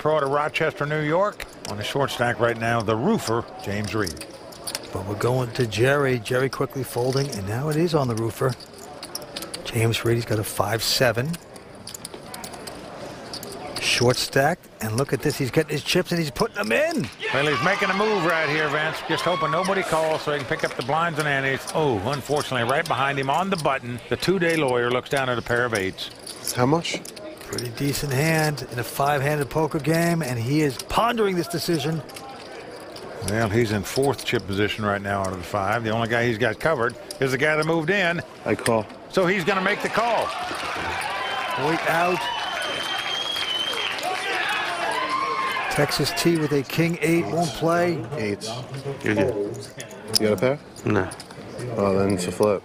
pro out of Rochester, New York. On the short stack right now, the roofer, James Reed. But we're going to Jerry. Jerry quickly folding, and now it is on the roofer. James Reed, he's got a 5-7. Short stack, and look at this. He's getting his chips, and he's putting them in. Well, he's making a move right here, Vince. Just hoping nobody calls so he can pick up the blinds and antes. Oh, unfortunately, right behind him on the button, the two-day lawyer looks down at a pair of eights. How much? Pretty decent hand in a five-handed poker game, and he is pondering this decision. Well, he's in fourth chip position right now out of the five. The only guy he's got covered is the guy that moved in. I call. So he's going to make the call. Hoyt out. Texas T with a king 8 won't play. Eights. You're good. You got a pair? No. Oh, then it's a flip.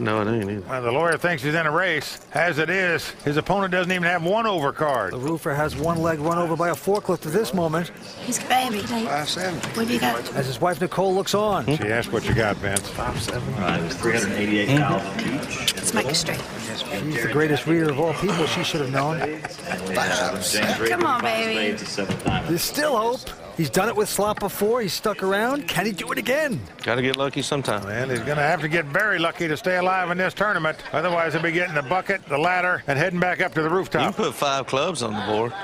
No, I don't either. Well, the lawyer thinks he's in a race. As it is, his opponent doesn't even have one over card. The roofer has one leg run over by a forklift at this moment. He's a baby. 5-7. What do you got? As his wife Nicole looks on. She asked what you got, Vince. 5-7. It was $388,000 each. Let's make it straight. She's the greatest reader of all people. She should have known. Come on, baby. There's still hope. He's done it with slot before. He's stuck around. Can he do it again? Got to get lucky sometime. And he's going to have to get very lucky to stay alive in this tournament. Otherwise, he'll be getting the bucket, the ladder, and heading back up to the You rooftop. can put 5 clubs on the board.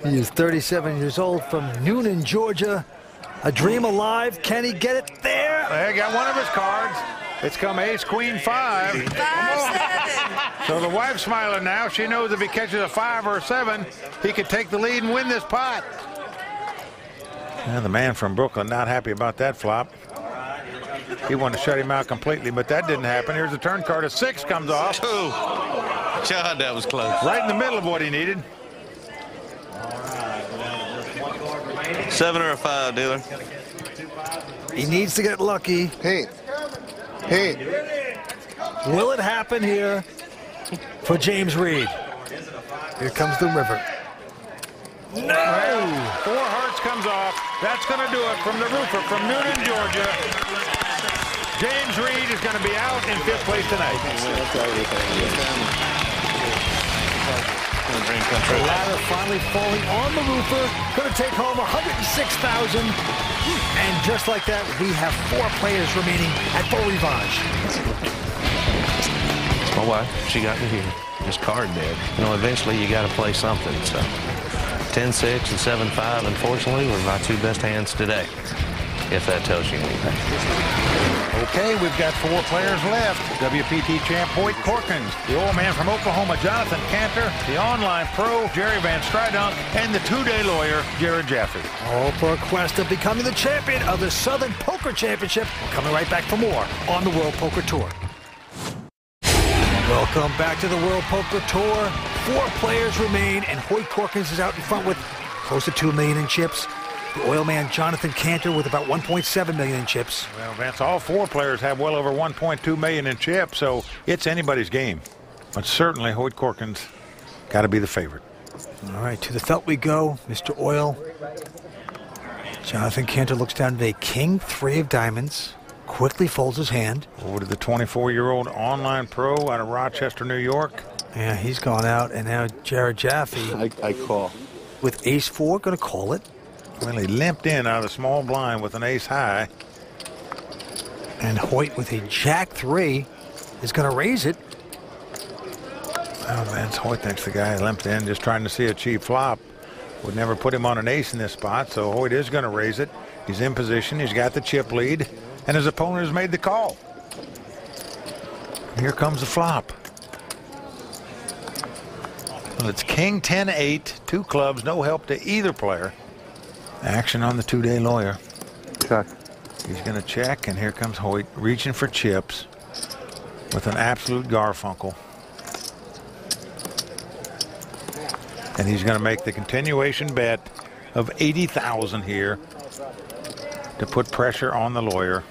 He is 37 years old from Noonan, Georgia. A dream alive. Can he get it there? Well, he got one of his cards. It's come ace, queen, 5. 5-7. So the wife's smiling now. She knows if he catches a 5 or a 7, he could take the lead and win this pot. And the man from Brooklyn not happy about that flop. He wanted to shut him out completely, but that didn't happen. Here's the turn card. A 6 comes off. God, that was close. Right in the middle of what he needed. 7 or a 5, dealer. He needs to get lucky. Hey. Hey. Will it happen here for James Reed? Here comes the river. No! 4 hearts comes off. That's going to do it from the roofer from Noonan, Georgia. James Reed is going to be out in 5th place tonight. The ladder finally falling on the roofer. Going to take home $106,000. And just like that, we have 4 players remaining at full revenge. My wife, she got me here. This card dead. You know, eventually you got to play something, so. 10-6 and 7-5, unfortunately, were my 2 best hands today, if that tells you anything. Okay, we've got 4 players left. WPT champ Hoyt Corkins, the old man from Oklahoma, Johnathan Kantor, the online pro, Jerry Van Strydonck, and the 2-day lawyer, Jarad Jaffee. All for a quest of becoming the champion of the Southern Poker Championship. We're coming right back for more on the World Poker Tour. Welcome back to the World Poker Tour. 4 players remain, and Hoyt Corkins is out in front with close to $2 million in chips. The oil man Johnathan Kantor with about $1.7 million in chips. Well, Vince, all 4 players have well over $1.2 million in chips, so it's anybody's game. But certainly Hoyt Corkins got to be the favorite. All right, to the felt we go, Mr. Oil. Johnathan Kantor looks down at a king 3 of diamonds. Quickly folds his hand. Over to the 24-year-old online pro out of Rochester, New York. Yeah, he's gone out, and now Jarad Jaffee I call. with ace 4, going to call it. Well, he limped in out of the small blind with an ace high. And Hoyt with a jack 3 is going to raise it. Well, Vince, Hoyt thinks the guy limped in just trying to see a cheap flop. Would never put him on an ace in this spot, so Hoyt is going to raise it. He's in position. He's got the chip lead. And his opponent has made the call. Here comes the flop. Well, it's king 10-8, 2 clubs, no help to either player. Action on the 2-day lawyer. Check. He's going to check, and here comes Hoyt reaching for chips with an absolute Garfunkel. And he's going to make the continuation bet of $80,000 here to put pressure on the lawyer.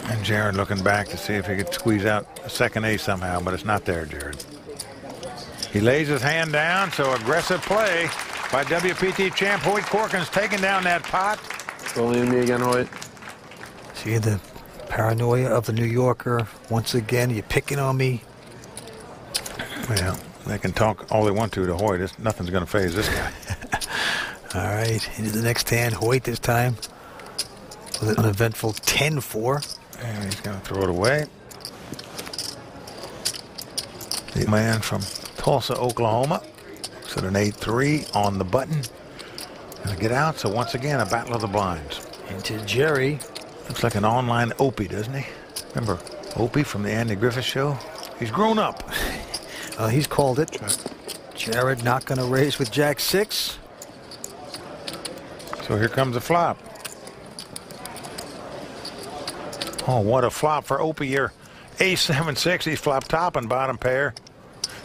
And Jarad looking back to see if he could squeeze out a second ace somehow, but it's not there, Jarad. He lays his hand down, so aggressive play by WPT champ Hoyt Corkins, taking down that pot. Don't leave me again, Hoyt. See the paranoia of the New Yorker. Once again, you're picking on me. Well, They can talk all they want to Hoyt. Nothing's going to phase this guy. All right, into the next hand. Hoyt this time with an uneventful 10-4. And he's going to throw it away. The man from Tulsa, Oklahoma. Looks at an 8-3 on the button. Going to get out, so once again, a battle of the blinds. Into Jerry. Looks like an online Opie, doesn't he? Remember Opie from the Andy Griffith Show? He's grown up. He's called it. Jarad not going to raise with Jack 6. So here comes the flop. Oh, what a flop for Opie here. Ace 7-6. He's flopped top and bottom pair.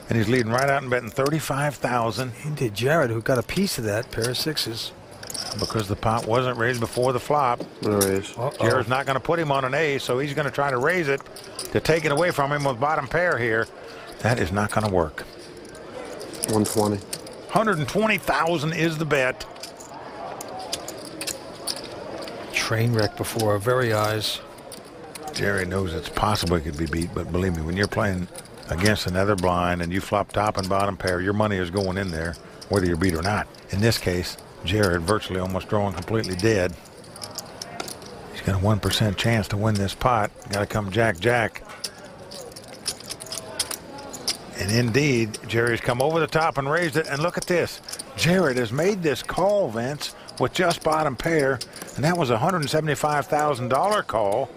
And he's leading right out and betting $35,000. Into Jarad, who got a piece of that pair of sixes. Because the pot wasn't raised before the flop. No raise. Jared's not going to put him on an ace, so he's going to try to raise it to take it away from him with bottom pair here. That is not going to work. 120. 120,000 is the bet. Train wreck before our very eyes. Jerry knows it's possible he could be beat, but believe me, when you're playing against another blind and you flop top and bottom pair, your money is going in there, whether you're beat or not. In this case, Jarad virtually almost drawing completely dead. He's got a 1% chance to win this pot. Got to come Jack-Jack. And indeed, Jerry's come over the top and raised it. And look at this. Jarad has made this call, Vince, with just bottom pair. And that was a $175,000 call.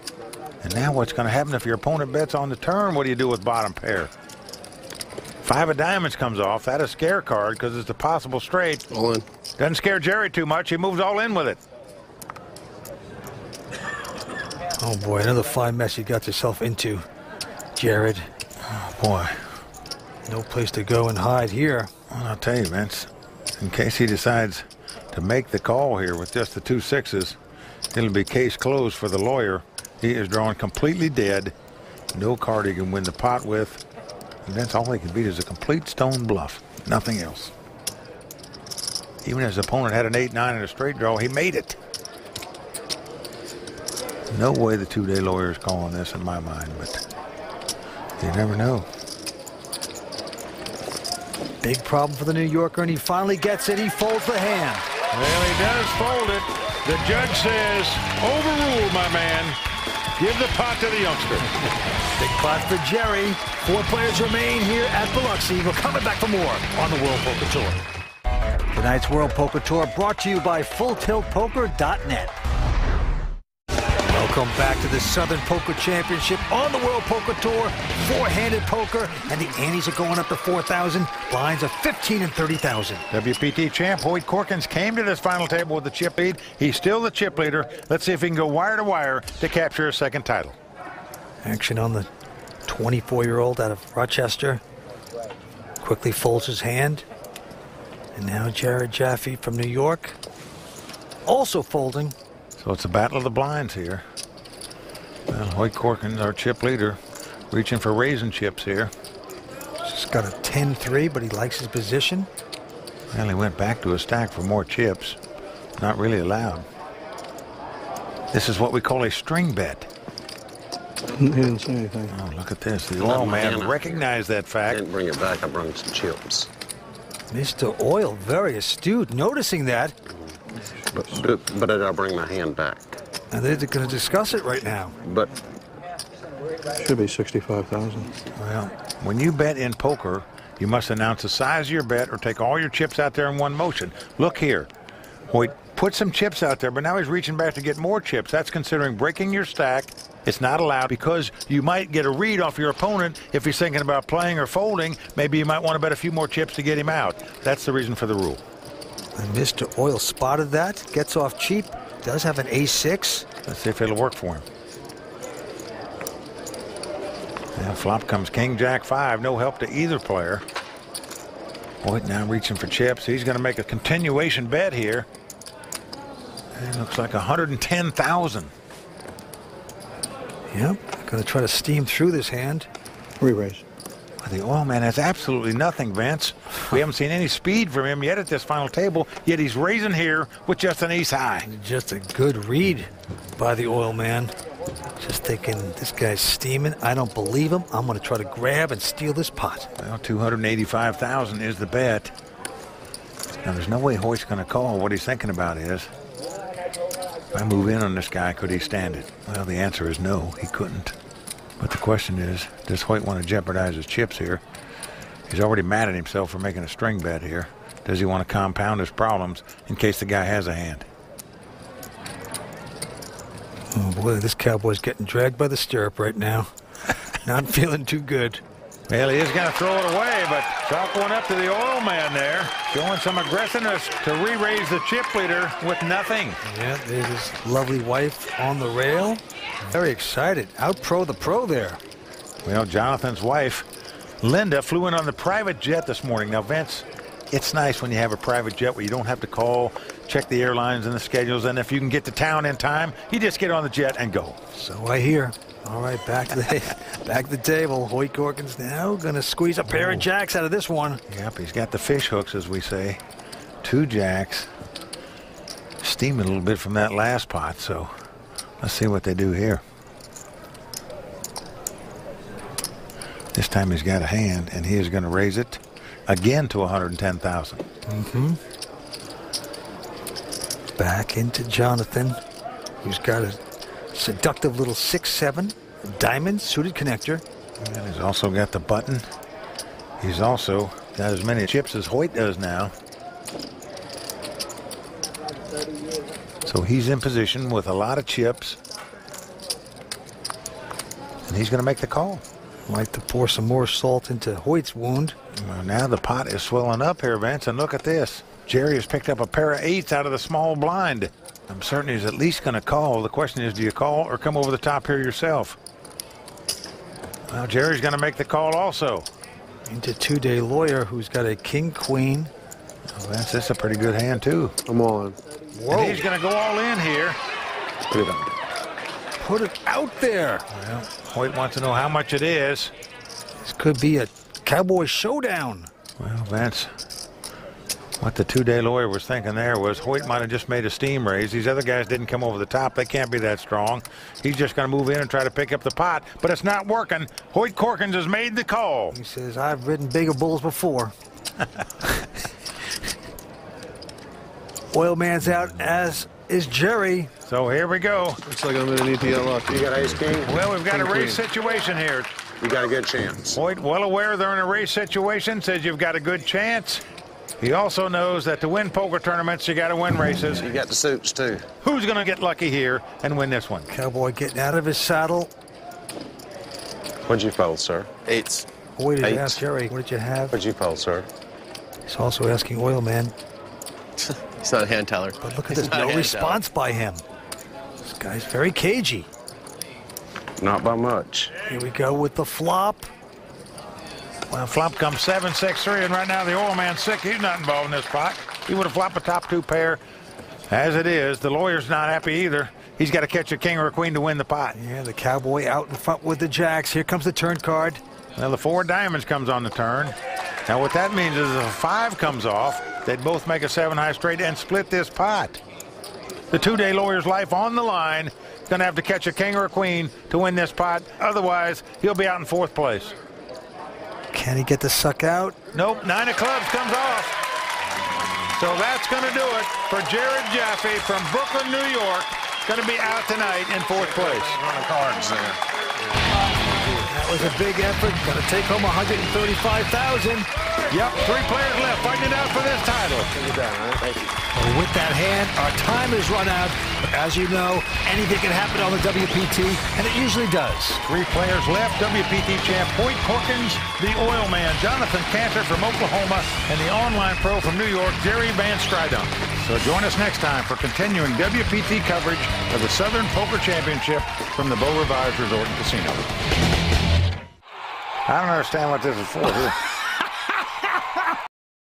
And now what's going to happen if your opponent bets on the turn? What do you do with bottom pair? 5 of diamonds comes off. That is a scare card because it's a possible straight. All in. Doesn't scare Jerry too much. He moves all in with it. Oh, boy, another fine mess you got yourself into, Jarad. Oh, boy. No place to go and hide here. Well, I'll tell you, Vince, in case he decides to make the call here with just the 2 6s, it'll be case closed for the lawyer. He is drawing completely dead. No card he can win the pot with. And that's all he can beat is a complete stone bluff. Nothing else. Even his opponent had an 8-9 and a straight draw, he made it. No way the two-day lawyer is calling this in my mind, but you never know. Big problem for the New Yorker, and he finally gets it. He folds the hand. Well, he does fold it. The judge says, overruled, my man. Give the pot to the youngster. Big pot for Jerry. 4 players remain here at Biloxi. We're coming back for more on the World Poker Tour. Tonight's World Poker Tour brought to you by FullTiltPoker.net. Welcome back to the Southern Poker Championship on the World Poker Tour. 4-handed poker, and the antes are going up to 4,000. Blinds of 15 and 30,000. WPT champ Hoyt Corkins came to this final table with the chip lead. He's still the chip leader. Let's see if he can go wire to wire to capture a second title. Action on the 24-year-old out of Rochester. Quickly folds his hand. And now Jarad Jaffee from New York. Also folding. So it's a battle of the blinds here. Well, Hoyt Corkins, our chip leader, reaching for raising chips here. Just got a 10-3, but he likes his position. Well, he went back to a stack for more chips. Not really allowed. This is what we call a string bet. He didn't say anything. Oh, look at this. The oil man recognized that I fact. didn't bring it back. I brought some chips. Mr. Oil, very astute, noticing that. But did I bring my hand back? And they're going to discuss it right now. But Should be 65,000. Well, when you bet in poker, you must announce the size of your bet or take all your chips out there in one motion. Look here. Hoyt put some chips out there, but now he's reaching back to get more chips. That's considering breaking your stack. It's not allowed because you might get a read off your opponent if he's thinking about playing or folding. Maybe you might want to bet a few more chips to get him out. That's the reason for the rule. And Mr. Oil spotted that, gets off cheap, does have an ace-6. Let's see if it'll work for him. Now flop comes King Jack 5. No help to either player. Hoyt now reaching for chips. He's going to make a continuation bet here. It looks like 110,000. Yep, going to try to steam through this hand. Re-raise. The oil man has absolutely nothing, Vince. We haven't seen any speed from him yet at this final table, yet he's raising here with just an ace high. Just a good read by the oil man. Just thinking this guy's steaming. I don't believe him. I'm going to try to grab and steal this pot. Well, $285,000 is the bet. Now, there's no way Hoyt's going to call. What he's thinking about is, if I move in on this guy, could he stand it? Well, the answer is no, he couldn't. But the question is, does Hoyt want to jeopardize his chips here? He's already mad at himself for making a string bet here. Does he want to compound his problems in case the guy has a hand? Oh boy, this cowboy's getting dragged by the stirrup right now. Not feeling too good. Well, he is going to throw it away, but chalk one up to the oil man there, showing some aggressiveness to re-raise the chip leader with nothing. Yeah, there's his lovely wife on the rail. Very excited. Out pro the pro there. Well, Jonathan's wife, Linda, flew in on the private jet this morning. Now, Vince, it's nice when you have a private jet where you don't have to call, check the airlines and the schedules, and if you can get to town in time, you just get on the jet and go. So I hear. All right, back to the table. Hoyt Corkins now going to squeeze a pair of jacks out of this one. Yep, he's got the fish hooks, as we say. 2 jacks. Steaming a little bit from that last pot, so let's see what they do here. This time he's got a hand, and he is going to raise it again to $110,000. Back into Johnathan, who's got a seductive little 6-7 diamond suited connector. And he's also got the button. He's also got as many chips as Hoyt does now. So he's in position with a lot of chips. And he's going to make the call. Like to pour some more salt into Hoyt's wound. Well, now the pot is swelling up here, Vince, and look at this. Jerry has picked up a pair of 8s out of the small blind. I'm certain he's at least going to call. The question is, do you call or come over the top here yourself? Well, Jerry's going to make the call also. Into 2-day lawyer, who's got a king-queen. Well, that's a pretty good hand, too. I'm all in. Whoa. And he's going to go all in here. Put it out. Put it out there. Well, Hoyt wants to know how much it is. This could be a cowboy showdown. Well, Vince, what the 2-day lawyer was thinking there was Hoyt might have just made a steam raise. These other guys didn't come over the top. They can't be that strong. He's just going to move in and try to pick up the pot, but it's not working. Hoyt Corkins has made the call. He says, I've ridden bigger bulls before. Oil man's out, as is Jerry. So here we go. Looks like I'm in an EPL lock. You got ace king? Well, we've got a King, race queen. situation here. You got a good chance. Hoyt, well aware they're in a race situation, says you've got a good chance. He also knows that to win poker tournaments, you got to win races. You got the suits, too. Who's going to get lucky here and win this one? Cowboy getting out of his saddle. What'd you fold, sir? 8s. Boy, did you 8. ask Jerry, what did you have? What'd you fold, sir? He's also asking Oil Man. He's not a hand teller. But look at He's this, not a no hand response by him. This guy's very cagey. Not by much. Here we go with the flop. Well, flop comes 7, 6, 3, and right now the oil man's sick. He's not involved in this pot. He would have flopped a top 2 pair. As it is, the lawyer's not happy either. He's got to catch a king or a queen to win the pot. Yeah, the cowboy out in front with the jacks. Here comes the turn card. Well, the 4 diamonds comes on the turn. Now, what that means is if a 5 comes off, they'd both make a 7 high straight and split this pot. The 2-day lawyer's life on the line. Going to have to catch a king or a queen to win this pot. Otherwise, he'll be out in 4th place. Can he get the suck out? Nope, 9 of clubs comes off. So that's going to do it for Jarad Jaffee from Brooklyn, New York. Going to be out tonight in 4th place. Run of cards there. That was a big effort. Going to take home $135,000. Yep, 3 players left fighting it out for this title. Well, with that hand, our time has run out. But as you know, anything can happen on the WPT, and it usually does. 3 players left. WPT champ Hoyt Corkins, the oil man Johnathan Kantor from Oklahoma, and the online pro from New York, Jerry Van Strydonck. So join us next time for continuing WPT coverage of the Southern Poker Championship from the Beau Rivage Resort and Casino. I don't understand what this is for.